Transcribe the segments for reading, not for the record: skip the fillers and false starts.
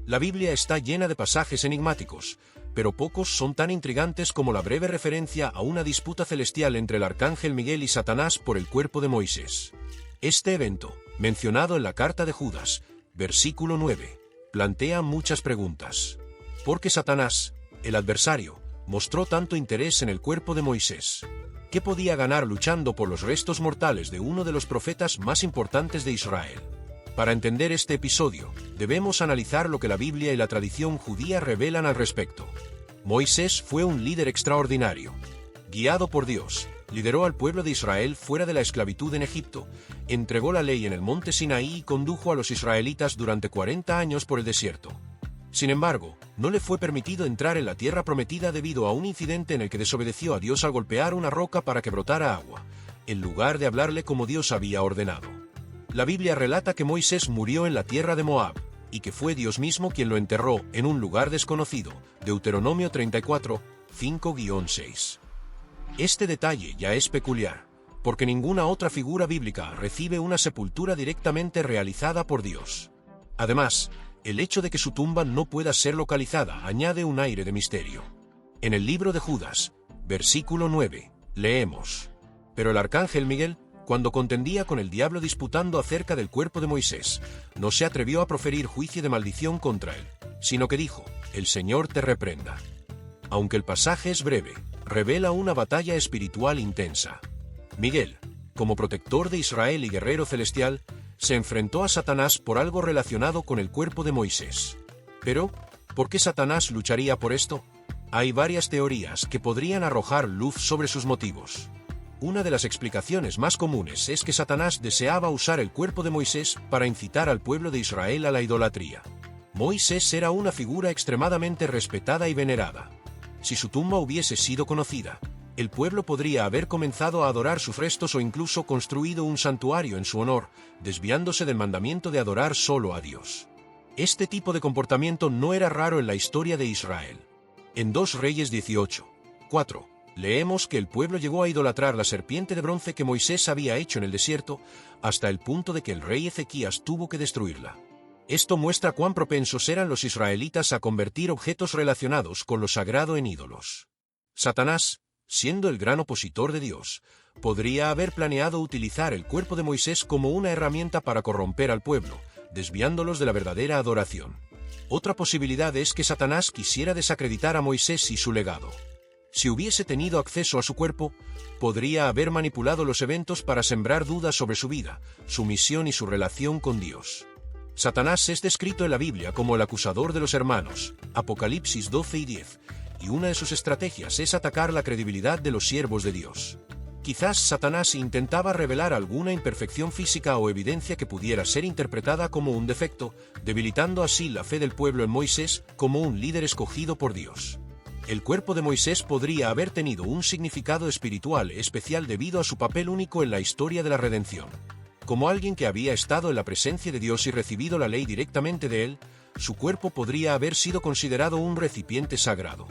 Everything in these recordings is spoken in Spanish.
La Biblia está llena de pasajes enigmáticos, pero pocos son tan intrigantes como la breve referencia a una disputa celestial entre el arcángel Miguel y Satanás por el cuerpo de Moisés. Este evento, mencionado en la carta de Judas, versículo 9, plantea muchas preguntas. ¿Por qué Satanás, el adversario, mostró tanto interés en el cuerpo de Moisés? ¿Qué podía ganar luchando por los restos mortales de uno de los profetas más importantes de Israel? Para entender este episodio, debemos analizar lo que la Biblia y la tradición judía revelan al respecto. Moisés fue un líder extraordinario. Guiado por Dios, lideró al pueblo de Israel fuera de la esclavitud en Egipto, entregó la ley en el monte Sinaí y condujo a los israelitas durante 40 años por el desierto. Sin embargo, no le fue permitido entrar en la tierra prometida debido a un incidente en el que desobedeció a Dios al golpear una roca para que brotara agua, en lugar de hablarle como Dios había ordenado. La Biblia relata que Moisés murió en la tierra de Moab, y que fue Dios mismo quien lo enterró en un lugar desconocido, Deuteronomio 34, 5-6. Este detalle ya es peculiar, porque ninguna otra figura bíblica recibe una sepultura directamente realizada por Dios. Además, el hecho de que su tumba no pueda ser localizada añade un aire de misterio. En el libro de Judas, versículo 9, leemos: Pero el arcángel Miguel, cuando contendía con el diablo disputando acerca del cuerpo de Moisés, no se atrevió a proferir juicio de maldición contra él, sino que dijo: El Señor te reprenda. Aunque el pasaje es breve, revela una batalla espiritual intensa. Miguel, como protector de Israel y guerrero celestial, se enfrentó a Satanás por algo relacionado con el cuerpo de Moisés. Pero, ¿por qué Satanás lucharía por esto? Hay varias teorías que podrían arrojar luz sobre sus motivos. Una de las explicaciones más comunes es que Satanás deseaba usar el cuerpo de Moisés para incitar al pueblo de Israel a la idolatría. Moisés era una figura extremadamente respetada y venerada. Si su tumba hubiese sido conocida, el pueblo podría haber comenzado a adorar sus restos o incluso construido un santuario en su honor, desviándose del mandamiento de adorar solo a Dios. Este tipo de comportamiento no era raro en la historia de Israel. En 2 Reyes 18, 4, leemos que el pueblo llegó a idolatrar la serpiente de bronce que Moisés había hecho en el desierto, hasta el punto de que el rey Ezequías tuvo que destruirla. Esto muestra cuán propensos eran los israelitas a convertir objetos relacionados con lo sagrado en ídolos. Satanás, siendo el gran opositor de Dios, podría haber planeado utilizar el cuerpo de Moisés como una herramienta para corromper al pueblo, desviándolos de la verdadera adoración. Otra posibilidad es que Satanás quisiera desacreditar a Moisés y su legado. Si hubiese tenido acceso a su cuerpo, podría haber manipulado los eventos para sembrar dudas sobre su vida, su misión y su relación con Dios. Satanás es descrito en la Biblia como el acusador de los hermanos, Apocalipsis 12 y 10, y una de sus estrategias es atacar la credibilidad de los siervos de Dios. Quizás Satanás intentaba revelar alguna imperfección física o evidencia que pudiera ser interpretada como un defecto, debilitando así la fe del pueblo en Moisés como un líder escogido por Dios. El cuerpo de Moisés podría haber tenido un significado espiritual especial debido a su papel único en la historia de la redención. Como alguien que había estado en la presencia de Dios y recibido la ley directamente de él, su cuerpo podría haber sido considerado un recipiente sagrado.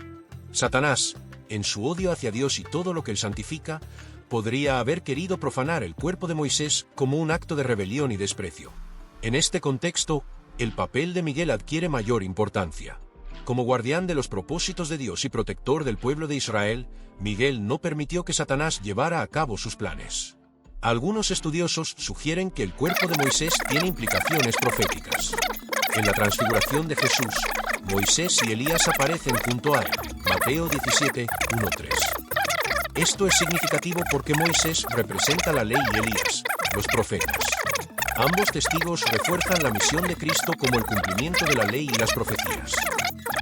Satanás, en su odio hacia Dios y todo lo que él santifica, podría haber querido profanar el cuerpo de Moisés como un acto de rebelión y desprecio. En este contexto, el papel de Miguel adquiere mayor importancia. Como guardián de los propósitos de Dios y protector del pueblo de Israel, Miguel no permitió que Satanás llevara a cabo sus planes. Algunos estudiosos sugieren que el cuerpo de Moisés tiene implicaciones proféticas. En la transfiguración de Jesús, Moisés y Elías aparecen junto a él, Mateo 17, 1-3. Esto es significativo porque Moisés representa la ley y Elías, los profetas. Ambos testigos refuerzan la misión de Cristo como el cumplimiento de la ley y las profecías.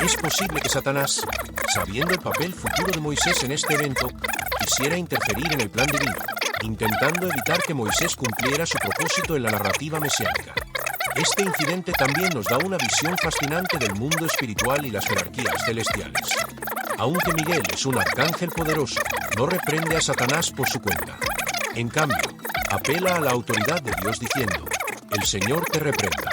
Es posible que Satanás, sabiendo el papel futuro de Moisés en este evento, quisiera interferir en el plan divino, intentando evitar que Moisés cumpliera su propósito en la narrativa mesiánica. Este incidente también nos da una visión fascinante del mundo espiritual y las jerarquías celestiales. Aunque Miguel es un arcángel poderoso, no reprende a Satanás por su cuenta. En cambio, apela a la autoridad de Dios diciendo: El Señor te reprenda.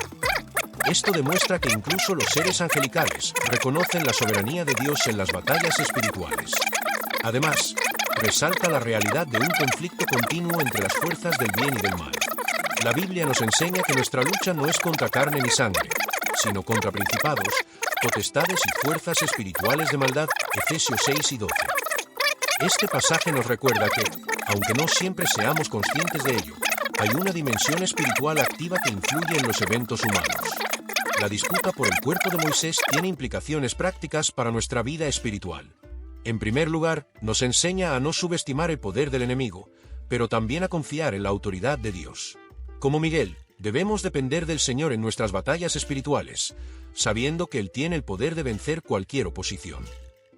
Esto demuestra que incluso los seres angelicales reconocen la soberanía de Dios en las batallas espirituales. Además, resalta la realidad de un conflicto continuo entre las fuerzas del bien y del mal. La Biblia nos enseña que nuestra lucha no es contra carne ni sangre, sino contra principados, potestades y fuerzas espirituales de maldad. Efesios 6 y 12. Este pasaje nos recuerda que, aunque no siempre seamos conscientes de ello, hay una dimensión espiritual activa que influye en los eventos humanos. La disputa por el cuerpo de Moisés tiene implicaciones prácticas para nuestra vida espiritual. En primer lugar, nos enseña a no subestimar el poder del enemigo, pero también a confiar en la autoridad de Dios. Como Miguel, debemos depender del Señor en nuestras batallas espirituales, sabiendo que Él tiene el poder de vencer cualquier oposición.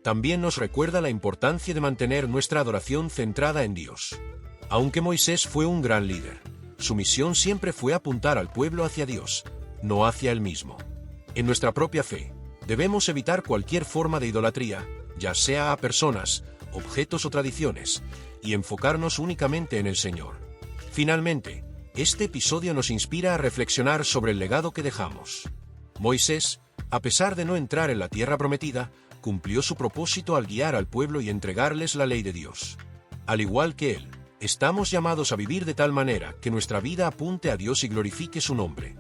También nos recuerda la importancia de mantener nuestra adoración centrada en Dios. Aunque Moisés fue un gran líder, su misión siempre fue apuntar al pueblo hacia Dios, no hacia él mismo. En nuestra propia fe, debemos evitar cualquier forma de idolatría, ya sea a personas, objetos o tradiciones, y enfocarnos únicamente en el Señor. Finalmente, este episodio nos inspira a reflexionar sobre el legado que dejamos. Moisés, a pesar de no entrar en la tierra prometida, cumplió su propósito al guiar al pueblo y entregarles la ley de Dios. Al igual que él, estamos llamados a vivir de tal manera que nuestra vida apunte a Dios y glorifique su nombre.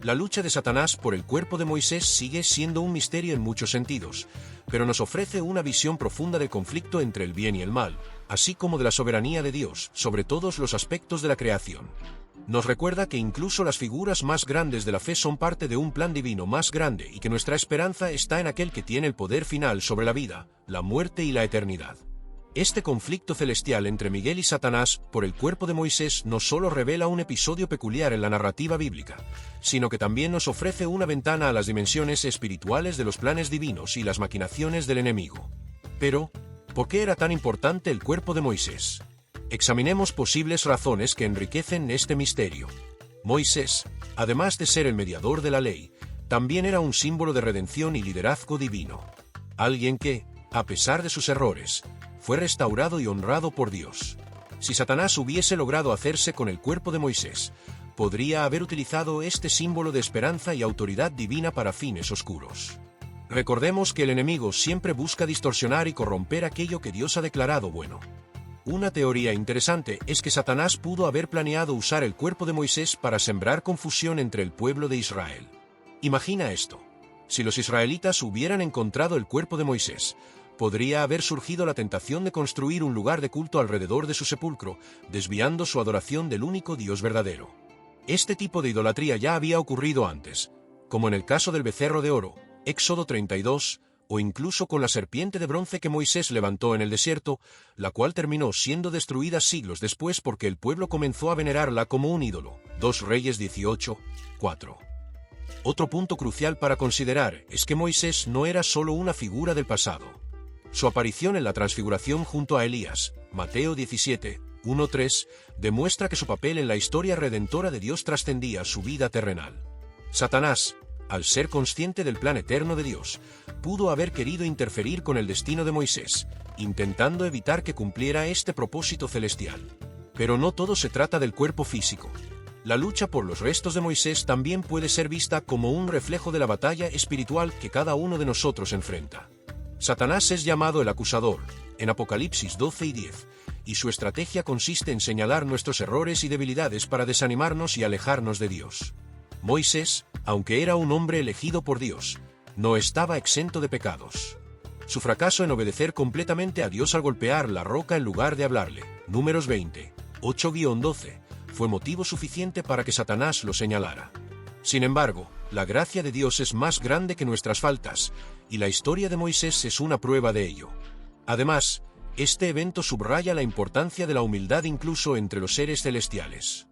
La lucha de Satanás por el cuerpo de Moisés sigue siendo un misterio en muchos sentidos, pero nos ofrece una visión profunda del conflicto entre el bien y el mal, así como de la soberanía de Dios sobre todos los aspectos de la creación. Nos recuerda que incluso las figuras más grandes de la fe son parte de un plan divino más grande y que nuestra esperanza está en aquel que tiene el poder final sobre la vida, la muerte y la eternidad. Este conflicto celestial entre Miguel y Satanás por el cuerpo de Moisés no solo revela un episodio peculiar en la narrativa bíblica, sino que también nos ofrece una ventana a las dimensiones espirituales de los planes divinos y las maquinaciones del enemigo. Pero, ¿por qué era tan importante el cuerpo de Moisés? Examinemos posibles razones que enriquecen este misterio. Moisés, además de ser el mediador de la ley, también era un símbolo de redención y liderazgo divino. Alguien que, a pesar de sus errores, fue restaurado y honrado por Dios. Si Satanás hubiese logrado hacerse con el cuerpo de Moisés, podría haber utilizado este símbolo de esperanza y autoridad divina para fines oscuros. Recordemos que el enemigo siempre busca distorsionar y corromper aquello que Dios ha declarado bueno. Una teoría interesante es que Satanás pudo haber planeado usar el cuerpo de Moisés para sembrar confusión entre el pueblo de Israel. Imagina esto. Si los israelitas hubieran encontrado el cuerpo de Moisés, podría haber surgido la tentación de construir un lugar de culto alrededor de su sepulcro, desviando su adoración del único Dios verdadero. Este tipo de idolatría ya había ocurrido antes, como en el caso del becerro de oro, Éxodo 32, o incluso con la serpiente de bronce que Moisés levantó en el desierto, la cual terminó siendo destruida siglos después porque el pueblo comenzó a venerarla como un ídolo. 2 Reyes 18, 4. Otro punto crucial para considerar es que Moisés no era solo una figura del pasado. Su aparición en la transfiguración junto a Elías, Mateo 17, 1-3, demuestra que su papel en la historia redentora de Dios trascendía su vida terrenal. Satanás, al ser consciente del plan eterno de Dios, pudo haber querido interferir con el destino de Moisés, intentando evitar que cumpliera este propósito celestial. Pero no todo se trata del cuerpo físico. La lucha por los restos de Moisés también puede ser vista como un reflejo de la batalla espiritual que cada uno de nosotros enfrenta. Satanás es llamado el acusador, en Apocalipsis 12 y 10, y su estrategia consiste en señalar nuestros errores y debilidades para desanimarnos y alejarnos de Dios. Moisés, aunque era un hombre elegido por Dios, no estaba exento de pecados. Su fracaso en obedecer completamente a Dios al golpear la roca en lugar de hablarle, Números 20, 8-12, fue motivo suficiente para que Satanás lo señalara. Sin embargo, la gracia de Dios es más grande que nuestras faltas, y la historia de Moisés es una prueba de ello. Además, este evento subraya la importancia de la humildad incluso entre los seres celestiales.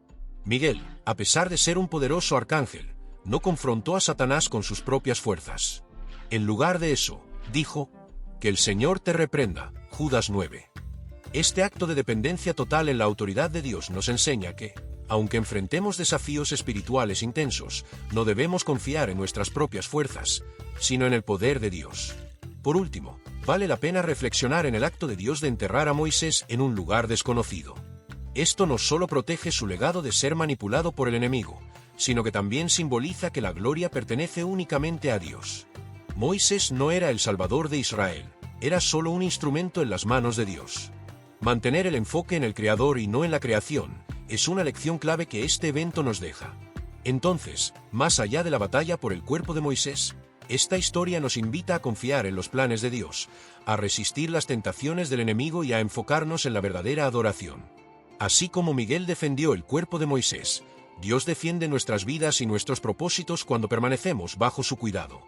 Miguel, a pesar de ser un poderoso arcángel, no confrontó a Satanás con sus propias fuerzas. En lugar de eso, dijo, «Que el Señor te reprenda», Judas 9. Este acto de dependencia total en la autoridad de Dios nos enseña que, aunque enfrentemos desafíos espirituales intensos, no debemos confiar en nuestras propias fuerzas, sino en el poder de Dios. Por último, vale la pena reflexionar en el acto de Dios de enterrar a Moisés en un lugar desconocido. Esto no solo protege su legado de ser manipulado por el enemigo, sino que también simboliza que la gloria pertenece únicamente a Dios. Moisés no era el Salvador de Israel, era solo un instrumento en las manos de Dios. Mantener el enfoque en el Creador y no en la creación es una lección clave que este evento nos deja. Entonces, más allá de la batalla por el cuerpo de Moisés, esta historia nos invita a confiar en los planes de Dios, a resistir las tentaciones del enemigo y a enfocarnos en la verdadera adoración. Así como Miguel defendió el cuerpo de Moisés, Dios defiende nuestras vidas y nuestros propósitos cuando permanecemos bajo su cuidado.